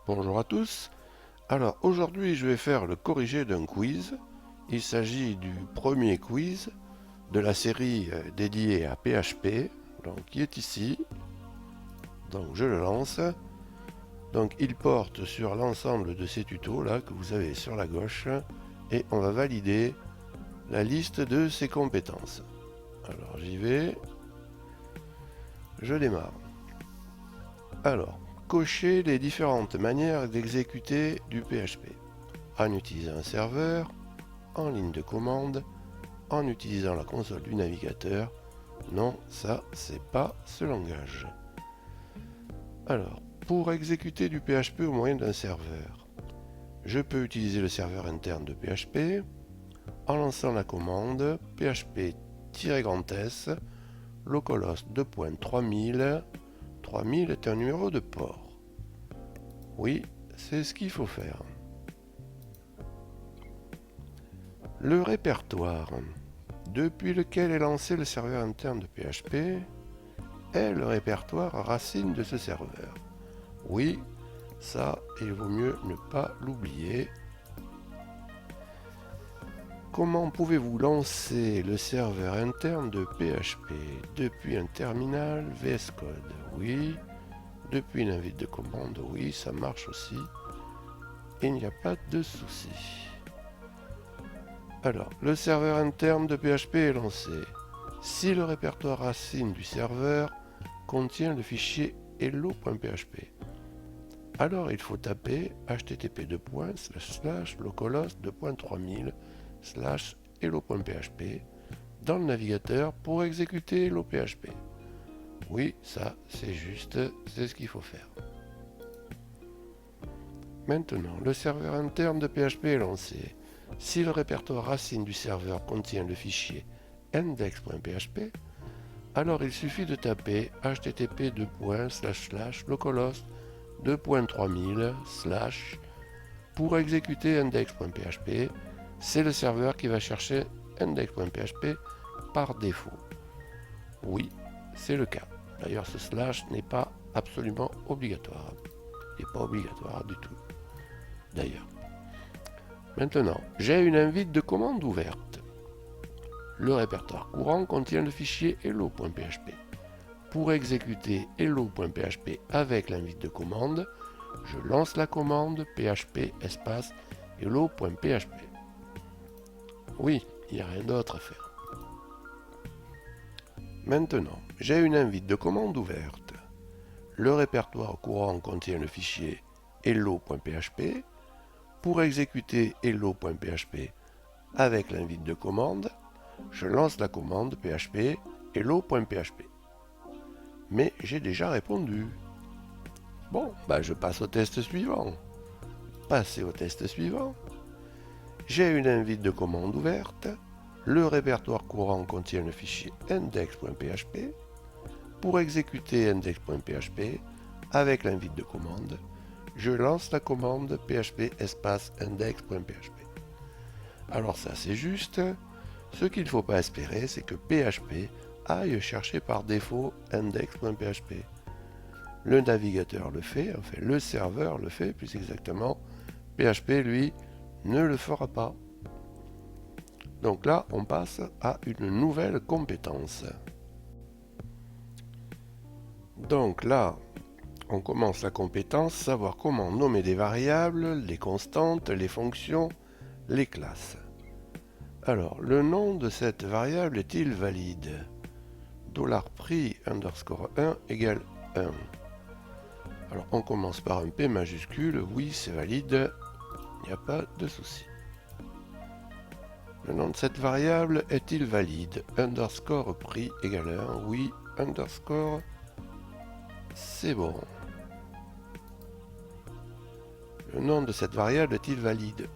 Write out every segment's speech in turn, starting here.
Bonjour à tous. Alors aujourd'hui je vais faire le corrigé d'un quiz. Il s'agit du premier quiz de la série dédiée à PHP, donc qui est ici. Donc je le lance. Donc il porte sur l'ensemble de ces tutos là que vous avez sur la gauche et on va valider la liste de ses compétences. Alors j'y vais. Je démarre. Alors, cocher les différentes manières d'exécuter du PHP. En utilisant un serveur, en ligne de commande, en utilisant la console du navigateur. Non, ça, c'est pas ce langage. Alors, pour exécuter du PHP au moyen d'un serveur, je peux utiliser le serveur interne de PHP en lançant la commande php-s localhost 2.3000. 3000 est un numéro de port. Oui, c'est ce qu'il faut faire. Le répertoire, depuis lequel est lancé le serveur interne de PHP, est le répertoire racine de ce serveur. Oui, ça, il vaut mieux ne pas l'oublier. Comment pouvez-vous lancer le serveur interne de PHP depuis un terminal VS Code? Oui. Depuis une invite de commande? Oui, ça marche aussi. Il n'y a pas de souci. Alors, le serveur interne de PHP est lancé. Si le répertoire racine du serveur contient le fichier hello.php, alors il faut taper http://localhost 2.3000 hello.php dans le navigateur pour exécuter hello.php. Oui, ça c'est juste, c'est ce qu'il faut faire. Maintenant, le serveur interne de PHP est lancé. Si le répertoire racine du serveur contient le fichier index.php, alors il suffit de taper http://localhost 2.3000 pour exécuter index.php. C'est le serveur qui va chercher index.php par défaut. Oui, c'est le cas. D'ailleurs, ce slash n'est pas absolument obligatoire. Il n'est pas obligatoire du tout. D'ailleurs. Maintenant, j'ai une invite de commande ouverte. Le répertoire courant contient le fichier hello.php. Pour exécuter hello.php avec l'invite de commande, je lance la commande php espace hello.php. Oui, il n'y a rien d'autre à faire. Maintenant, j'ai une invite de commande ouverte. Le répertoire courant contient le fichier hello.php. Pour exécuter hello.php avec l'invite de commande, je lance la commande php hello.php. Mais j'ai déjà répondu. Bon, je passe au test suivant. Passez au test suivant. J'ai une invite de commande ouverte. Le répertoire courant contient le fichier index.php. Pour exécuter index.php avec l'invite de commande, je lance la commande php espace index.php. Alors ça c'est juste. Ce qu'il ne faut pas espérer, c'est que PHP aille chercher par défaut index.php. Le navigateur le fait, enfin le serveur le fait plus exactement. PHP, lui, ne le fera pas. Donc là, on passe à une nouvelle compétence. Donc là, on commence la compétence, savoir comment nommer des variables, les constantes, les fonctions, les classes. Alors, le nom de cette variable est-il valide? $prix underscore 1 égale 1. Alors, on commence par un P majuscule. Oui, c'est valide. Il n'y a pas de souci. Le nom de cette variable est-il valide? Underscore prix égale 1. Oui, underscore, c'est bon. Le nom de cette variable est-il valide?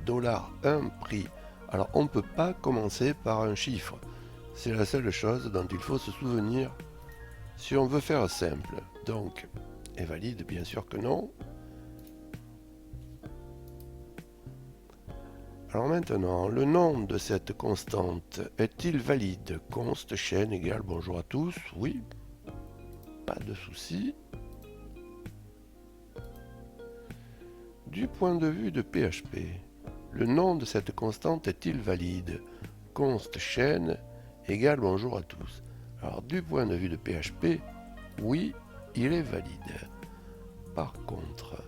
$1 prix. Alors, on ne peut pas commencer par un chiffre. C'est la seule chose dont il faut se souvenir si on veut faire simple. Donc, est valide? Bien sûr que non. Alors maintenant, le nom de cette constante est-il valide? Const chaîne égale bonjour à tous. Oui, pas de souci. Du point de vue de PHP, le nom de cette constante est-il valide? Const chaîne égale bonjour à tous. Alors du point de vue de PHP, oui, il est valide. Par contre,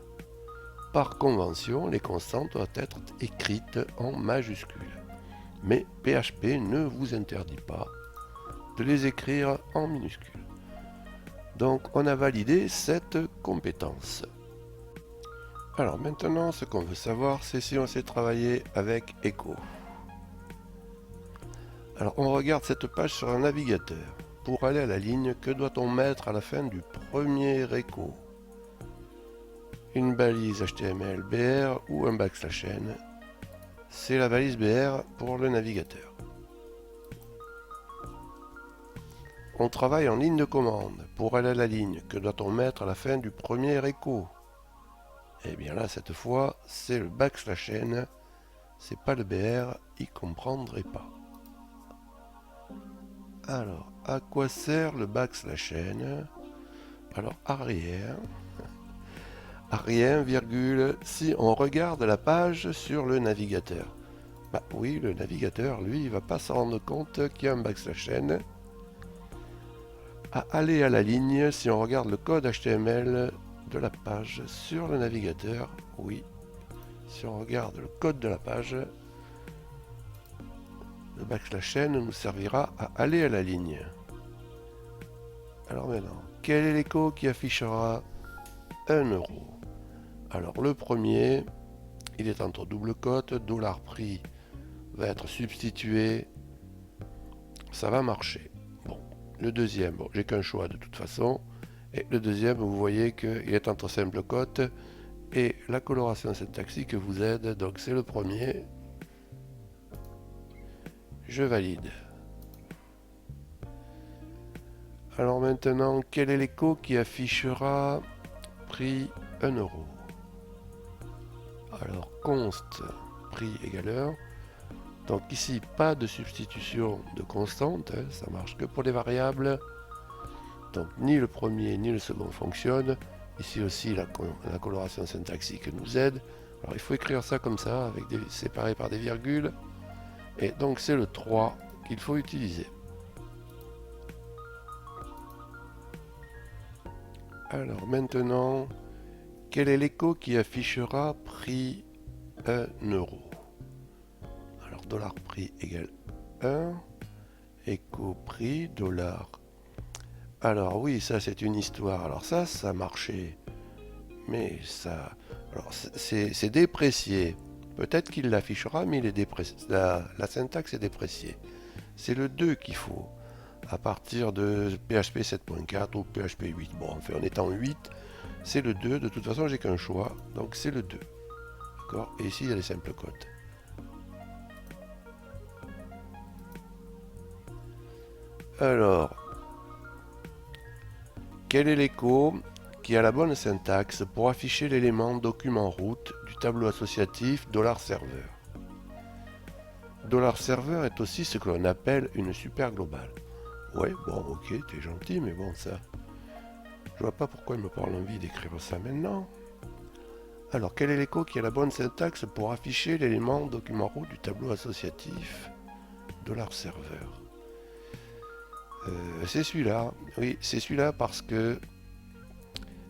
par convention, les constantes doivent être écrites en majuscules. Mais PHP ne vous interdit pas de les écrire en minuscules. Donc on a validé cette compétence. Alors maintenant, ce qu'on veut savoir, c'est si on sait travailler avec Echo. Alors on regarde cette page sur un navigateur. Pour aller à la ligne, que doit-on mettre à la fin du premier Echo? Une balise HTML BR ou un \n. C'est la balise BR pour le navigateur. On travaille en ligne de commande. Pour aller à la ligne, que doit-on mettre à la fin du premier Echo? Et bien là, cette fois, c'est le \n. C'est pas le BR, il comprendrait pas. Alors, à quoi sert le \n? Alors, rien, virgule, si on regarde la page sur le navigateur. Bah oui, le navigateur, lui, il va pas s'en rendre compte qu'il y a un \n. À aller à la ligne, si on regarde le code HTML de la page sur le navigateur, oui. Si on regarde le code de la page, le \n nous servira à aller à la ligne. Alors maintenant, quel est l'écho qui affichera 1 €? Alors le premier, il est entre double cote, $prix va être substitué, ça va marcher. Bon, le deuxième, bon, j'ai qu'un choix de toute façon, et le deuxième, vous voyez qu'il est entre simple cote, et la coloration syntaxique vous aide, donc c'est le premier. Je valide. Alors maintenant, quel est l'écho qui affichera prix 1 €? Alors const prix égale 1. Donc ici, pas de substitution de constante, hein, ça marche que pour les variables. Donc ni le premier ni le second fonctionnent. Ici aussi, la coloration syntaxique nous aide. Alors il faut écrire ça comme ça, avec séparé par des virgules. Et donc c'est le 3 qu'il faut utiliser. Alors maintenant, quel est l'écho qui affichera prix 1 €? Alors $prix égale 1, écho prix, $. Alors oui, ça c'est une histoire. Alors ça marchait. Mais ça... Alors c'est déprécié. Peut-être qu'il l'affichera, mais il est déprécié. La syntaxe est dépréciée. C'est le 2 qu'il faut. À partir de PHP 7.4 ou PHP 8. Bon, enfin, on est en 8. C'est le 2. De toute façon, j'ai qu'un choix. Donc, c'est le 2. D'accord? Et ici, il y a les simples cotes. Alors, quel est l'écho qui a la bonne syntaxe pour afficher l'élément document route du tableau associatif $serveur? $serveur est aussi ce que l'on appelle une super globale. Ouais, bon, ok, t'es gentil, mais bon, ça... Je vois pas pourquoi il me prend l'envie d'écrire ça maintenant. Alors, quel est l'écho qui a la bonne syntaxe pour afficher l'élément document route du tableau associatif $serveur? C'est celui-là. Oui, c'est celui-là parce que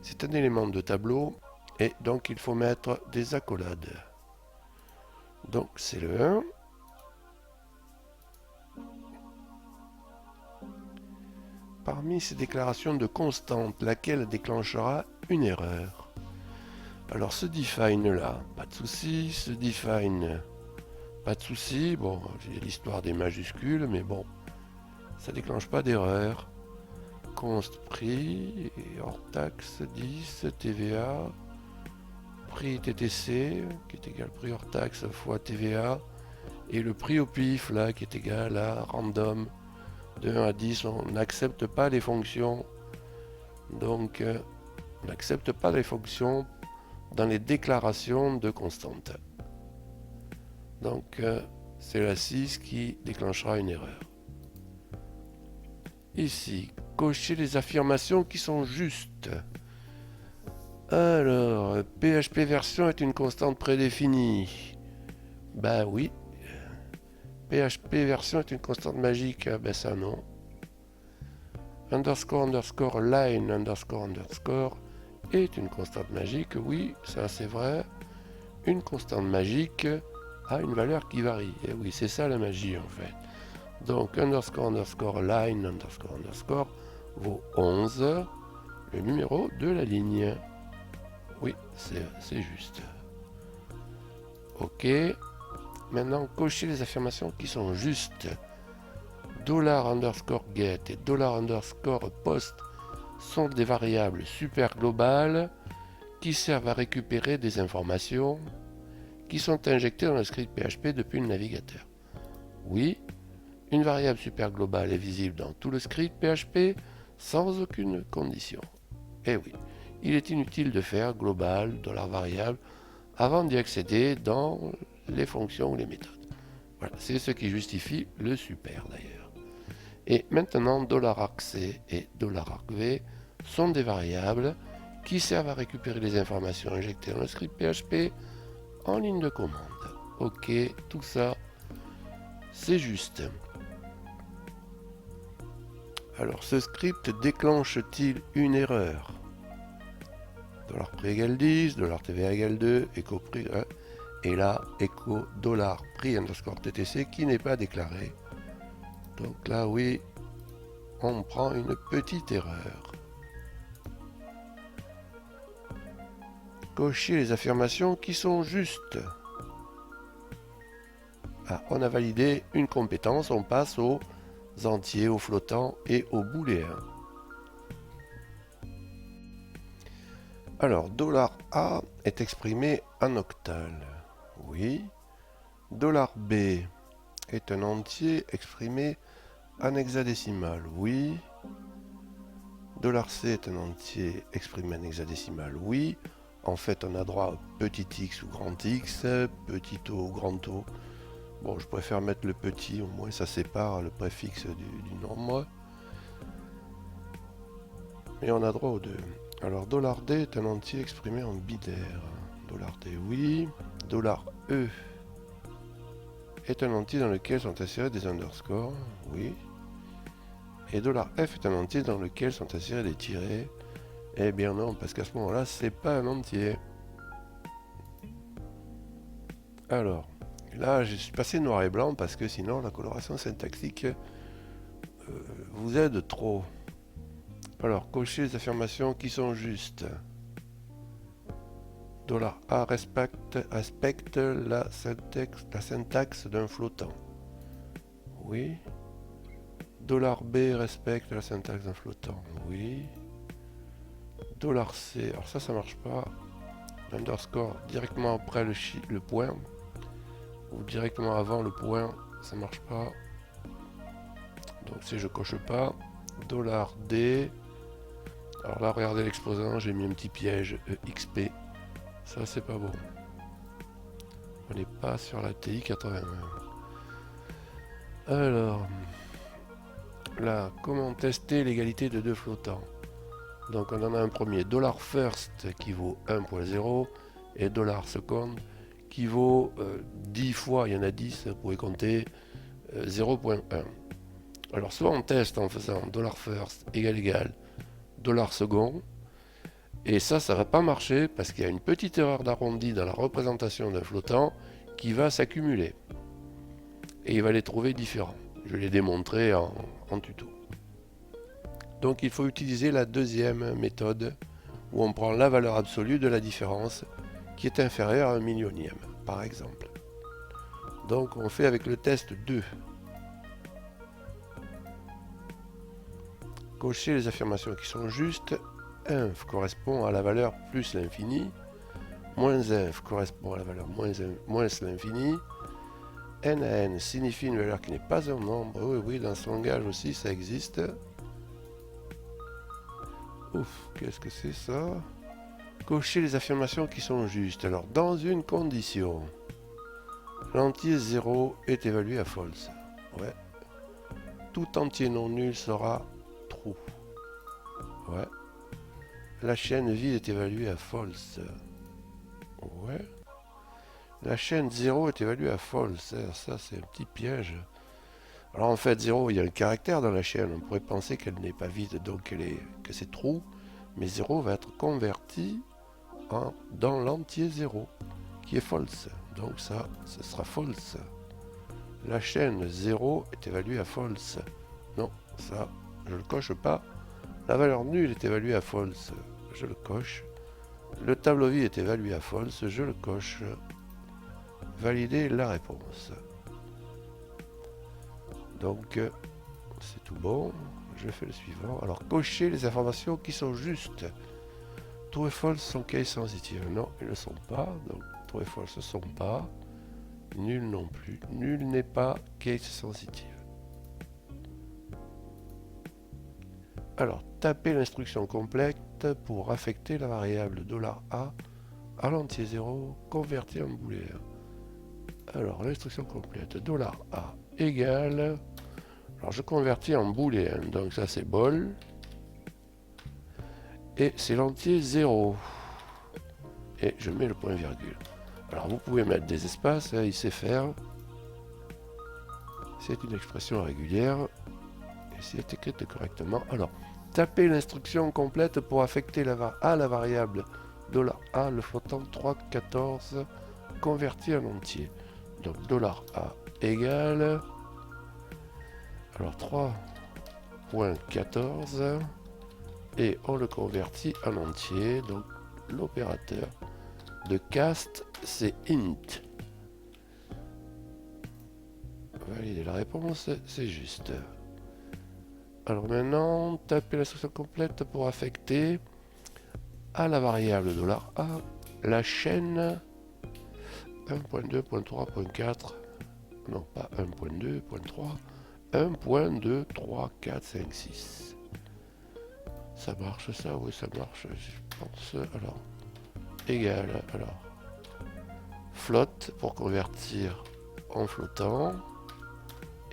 c'est un élément de tableau et donc il faut mettre des accolades. Donc c'est le 1. Parmi ces déclarations de constante, laquelle déclenchera une erreur? Alors ce define là, pas de souci. Ce define, pas de souci. Bon, j'ai l'histoire des majuscules, mais bon, ça déclenche pas d'erreur. Const prix, hors taxe 10, TVA, prix TTC, qui est égal prix hors taxe fois TVA, et le prix au pif, là, qui est égal à random. De 1 à 10, on n'accepte pas les fonctions. Donc, on n'accepte pas les fonctions dans les déclarations de constante. Donc, c'est la 6 qui déclenchera une erreur. Ici, cocher les affirmations qui sont justes. Alors, PHP version est une constante prédéfinie. Ben oui. PHP version est une constante magique. Ah ben ça non. Underscore, underscore, line, underscore, underscore est une constante magique. Oui, ça c'est vrai. Une constante magique a une valeur qui varie. Et oui, c'est ça la magie en fait. Donc underscore, underscore, line, underscore, underscore vaut 11, le numéro de la ligne. Oui, c'est juste. Ok. Maintenant, cochez les affirmations qui sont justes. $_ get et $_ post sont des variables super globales qui servent à récupérer des informations qui sont injectées dans le script PHP depuis le navigateur. Oui, une variable super globale est visible dans tout le script PHP sans aucune condition. Et oui, il est inutile de faire global, $variable avant d'y accéder dans les fonctions ou les méthodes. Voilà, c'est ce qui justifie le super d'ailleurs. Et maintenant, $argc et $argv sont des variables qui servent à récupérer les informations injectées dans le script PHP en ligne de commande. Ok, tout ça, c'est juste. Alors, ce script déclenche-t-il une erreur? $prix égale 10, $tva égale 2, echo prix 1, et là, echo $prix underscore ttc qui n'est pas déclaré. Donc là, oui, on prend une petite erreur. Cochez les affirmations qui sont justes. Ah, on a validé une compétence, on passe aux entiers, aux flottants et aux booléens. Alors, $A est exprimé en octal. Oui. $B est un entier exprimé en hexadécimal. Oui. $C est un entier exprimé en hexadécimal. Oui. En fait, on a droit à petit x ou grand x, petit o ou grand O. Bon, je préfère mettre le petit, au moins ça sépare le préfixe du nombre. Et on a droit aux deux. Alors, $D est un entier exprimé en binaire. $D, oui. $E est un entier dans lequel sont insérés des underscores. Oui. Et $F est un entier dans lequel sont insérés des tirets. Eh bien non, parce qu'à ce moment-là, c'est pas un entier. Alors, là, je suis passé noir et blanc parce que sinon, la coloration syntaxique vous aide trop. Alors, cochez les affirmations qui sont justes. $A respecte la syntaxe d'un flottant. Oui. $B respecte la syntaxe d'un flottant. Oui. $C, alors ça marche pas. Underscore directement après le point. Ou directement avant le point, ça marche pas. Donc si je coche pas. $D. Alors là, regardez l'exposant, j'ai mis un petit piège EXP. Ça, c'est pas bon. On n'est pas sur la TI 81. Alors, là, comment tester l'égalité de deux flottants? Donc on en a un premier, $first qui vaut 1.0 et $second qui vaut 10 fois, il y en a 10, vous pouvez compter, 0.1. Alors soit on teste en faisant $first égale $second, et ça va pas marcher parce qu'il y a une petite erreur d'arrondi dans la représentation d'un flottant qui va s'accumuler. Et il va les trouver différents. Je l'ai démontré en tuto. Donc il faut utiliser la deuxième méthode où on prend la valeur absolue de la différence qui est inférieure à 1/1000, par exemple. Donc on fait avec le test 2. Cochez les affirmations qui sont justes. Inf correspond à la valeur plus l'infini. Moins inf correspond à la valeur moins l'infini. N à n signifie une valeur qui n'est pas un nombre. Oui, oui, dans ce langage aussi ça existe. Ouf, qu'est-ce que c'est ça? Cochez les affirmations qui sont justes. Alors, dans une condition, l'entier 0 est évalué à false. Ouais. Tout entier non nul sera true. Ouais. La chaîne vide est évaluée à false. Ouais. La chaîne 0 est évaluée à false. Ça, c'est un petit piège. Alors en fait, 0, il y a un caractère dans la chaîne. On pourrait penser qu'elle n'est pas vide, donc que c'est true. Mais 0 va être converti dans l'entier 0, qui est false. Donc ça, ce sera false. La chaîne 0 est évaluée à false. Non, ça, je le coche pas. La valeur nulle est évaluée à false. Je le coche. Le tableau vide est évalué à false. Je le coche. Valider la réponse. Donc, c'est tout bon. Je fais le suivant. Alors, cocher les informations qui sont justes. True et false sont case sensitive. Non, ils ne sont pas. Donc, true et false ne sont pas. Nul non plus. Nul n'est pas case sensitive. Alors, tapez l'instruction complète pour affecter la variable $A à l'entier 0 converti en booléen. Alors, l'instruction complète $A égale... Alors, je convertis en booléen. Donc, ça, c'est bol. Et c'est l'entier 0. Et je mets le point virgule. Alors, vous pouvez mettre des espaces, hein, il sait faire. C'est une expression régulière. Et c'est écrite correctement. Alors, tapez l'instruction complète pour affecter la variable $A, le flottant 3,14 converti en entier. Donc, $A égale... Alors 3.14 et on le convertit en entier. Donc l'opérateur de cast c'est int. Valider la réponse, c'est juste. Alors maintenant, tapez l'instruction complète pour affecter à la variable $A la chaîne 1.2.3.4. Non, pas 1.2.3. 1.2, 3, 4, 5, 6. Ça marche ça? Oui, ça marche, je pense. Alors, égal, alors, flotte pour convertir en flottant.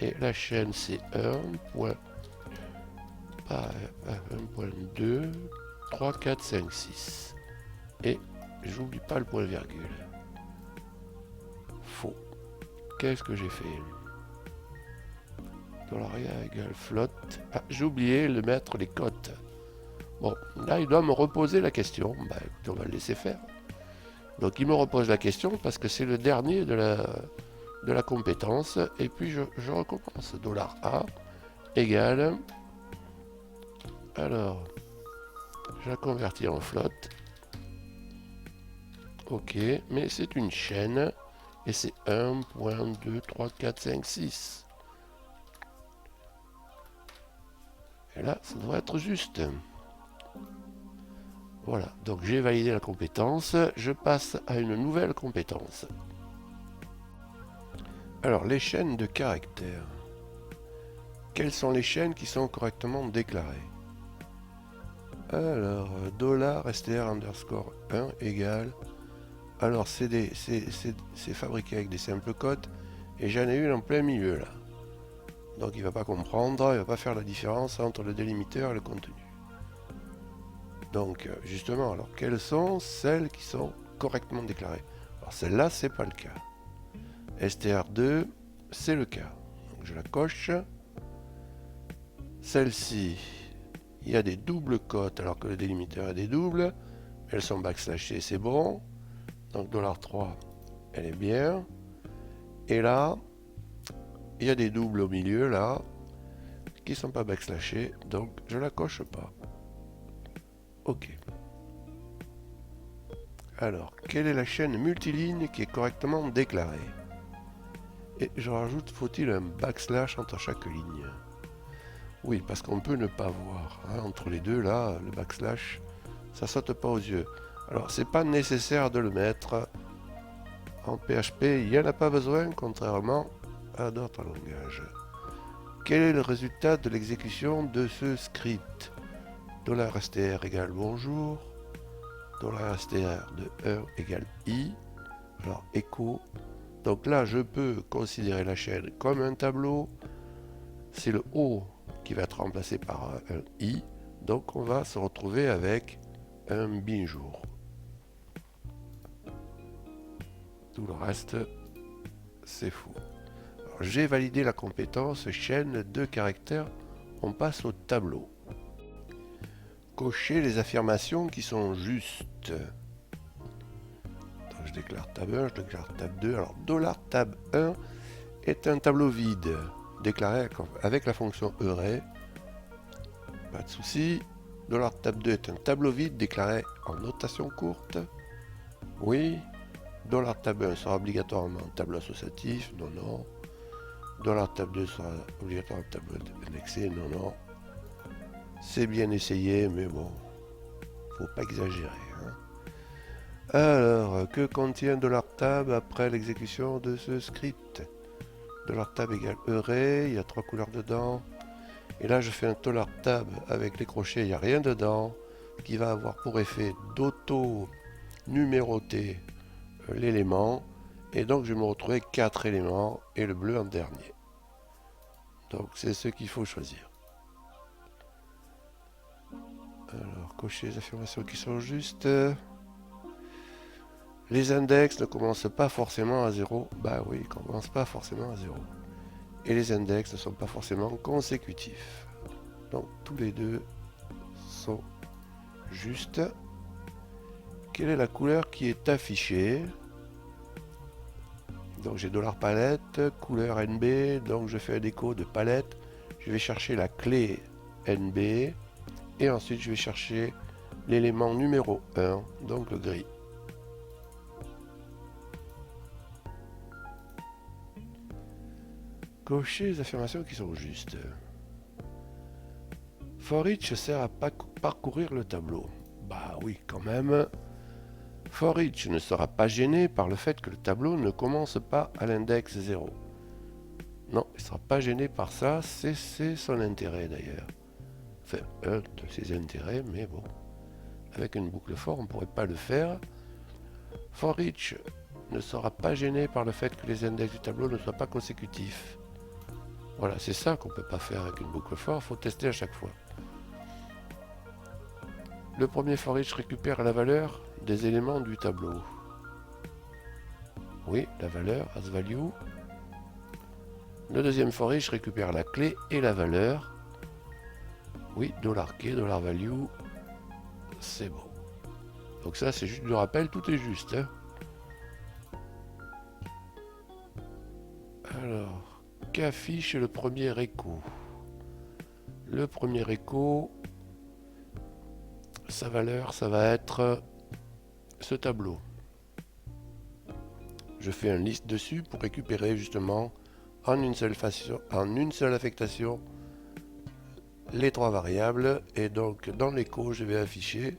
Et la chaîne, c'est 1.2, 3, 4, 5, 6. Et j'oublie pas le point virgule. Faux. Qu'est-ce que j'ai fait? $A égale flotte. Ah, j'ai oublié de mettre les cotes. Bon, là, il doit me reposer la question. Bah, écoutez, on va le laisser faire. Donc, il me repose la question parce que c'est le dernier de la compétence. Et puis, je recommence. $A égale... Alors, je la convertis en flotte. Ok, mais c'est une chaîne. Et c'est 1.2, 3, 4, 5, 6. Et là, ça doit être juste. Voilà, donc j'ai validé la compétence. Je passe à une nouvelle compétence. Alors, les chaînes de caractères. Quelles sont les chaînes qui sont correctement déclarées? Alors, $str_1 égale... Alors, c'est fabriqué avec des simples cotes. Et j'en ai une en plein milieu, là. Donc il ne va pas comprendre, il ne va pas faire la différence entre le délimiteur et le contenu. Donc justement, alors quelles sont celles qui sont correctement déclarées? Alors celle-là, c'est pas le cas. str2, c'est le cas. Donc je la coche. Celle-ci, il y a des doubles cotes alors que le délimiteur a des doubles. Elles sont backslashées, c'est bon. Donc $3, elle est bien. Et là, il y a des doubles au milieu là qui sont pas backslashés, donc je la coche pas. Ok. Alors, quelle est la chaîne multiligne qui est correctement déclarée? Et je rajoute, faut-il un backslash entre chaque ligne? Oui, parce qu'on peut ne pas voir. Hein, entre les deux là, le backslash, ça saute pas aux yeux. Alors, c'est pas nécessaire de le mettre. En PHP, il n'y en a pas besoin, contrairement à d'autres langages. Quel est le résultat de l'exécution de ce script? $str égale bonjour, $str de 1 égale i, alors echo. Donc là, je peux considérer la chaîne comme un tableau. C'est le O qui va être remplacé par un i. Donc on va se retrouver avec un binjour. Tout le reste, c'est faux. J'ai validé la compétence chaîne de caractères. On passe au tableau. Cocher les affirmations qui sont justes. Donc, je déclare tab 1, je déclare tab 2. Alors, $tab1 est un tableau vide déclaré avec la fonction array. Pas de souci. $tab2 est un tableau vide déclaré en notation courte. Oui. $tab1 sera obligatoirement un tableau associatif. Non, non. $tab2 sera obligatoirement un tableau indexé. Non, non. C'est bien essayé, mais bon, faut pas exagérer. Hein. Alors, que contient $tab après l'exécution de ce script? $tab égale array, il y a 3 couleurs dedans. Et là, je fais un $tab avec les crochets, il n'y a rien dedans, qui va avoir pour effet d'auto-numéroter l'élément. Et donc, je vais me retrouver 4 éléments et le bleu en dernier. Donc, c'est ce qu'il faut choisir. Alors, cocher les affirmations qui sont justes. Les index ne commencent pas forcément à 0. Bah oui, ils ne commencent pas forcément à 0. Et les index ne sont pas forcément consécutifs. Donc, tous les deux sont justes. Quelle est la couleur qui est affichée? Donc, j'ai $palette, couleur NB. Donc, je fais un écho de palette. Je vais chercher la clé NB. Et ensuite, je vais chercher l'élément numéro 1, donc le gris. Cocher les affirmations qui sont justes. For each sert à parcourir le tableau. Bah oui, quand même. For each ne sera pas gêné par le fait que le tableau ne commence pas à l'index 0. Non, il ne sera pas gêné par ça, c'est son intérêt d'ailleurs. Enfin, un de ses intérêts, mais bon. Avec une boucle for, on ne pourrait pas le faire. For each ne sera pas gêné par le fait que les index du tableau ne soient pas consécutifs. Voilà, c'est ça qu'on ne peut pas faire avec une boucle for, il faut tester à chaque fois. Le premier for each récupère la valeur des éléments du tableau. Oui, la valeur, as value. Le deuxième for each récupère la clé et la valeur. Oui, $key, $value, c'est bon. Donc ça, c'est juste du rappel, tout est juste. Hein. Alors, qu'affiche le premier écho? Le premier écho, sa valeur, ça va être ce tableau. Je fais un list dessus pour récupérer justement en une seule affectation les 3 variables. Et donc dans l'écho, je vais afficher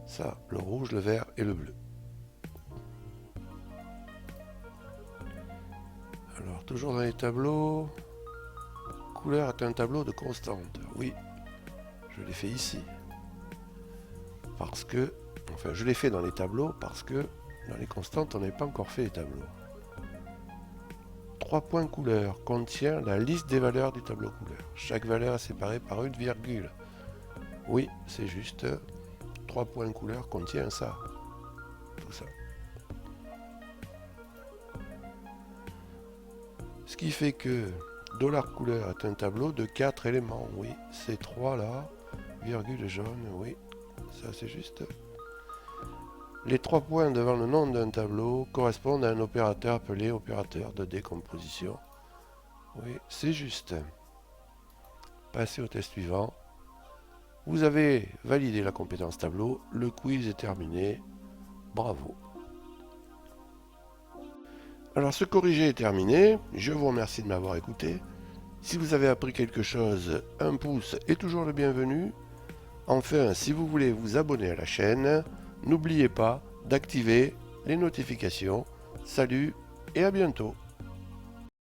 ça, le rouge, le vert et le bleu. Alors toujours dans les tableaux, couleur est un tableau de constante. Oui, je l'ai fait ici. Parce que, enfin je l'ai fait dans les tableaux parce que dans les constantes, on n'avait pas encore fait les tableaux. 3 points couleur contient la liste des valeurs du tableau couleur. Chaque valeur est séparée par une virgule. Oui, c'est juste. 3 points couleur contient ça. Tout ça. Ce qui fait que $couleur est un tableau de 4 éléments. Oui, ces 3 là, virgule jaune, oui, ça c'est juste. Les 3 points devant le nom d'un tableau correspondent à un opérateur appelé opérateur de décomposition. Oui, c'est juste. Passez au test suivant. Vous avez validé la compétence tableau. Le quiz est terminé. Bravo. Alors, ce corrigé est terminé. Je vous remercie de m'avoir écouté. Si vous avez appris quelque chose, un pouce est toujours le bienvenu. Enfin, si vous voulez vous abonner à la chaîne, n'oubliez pas d'activer les notifications. Salut et à bientôt.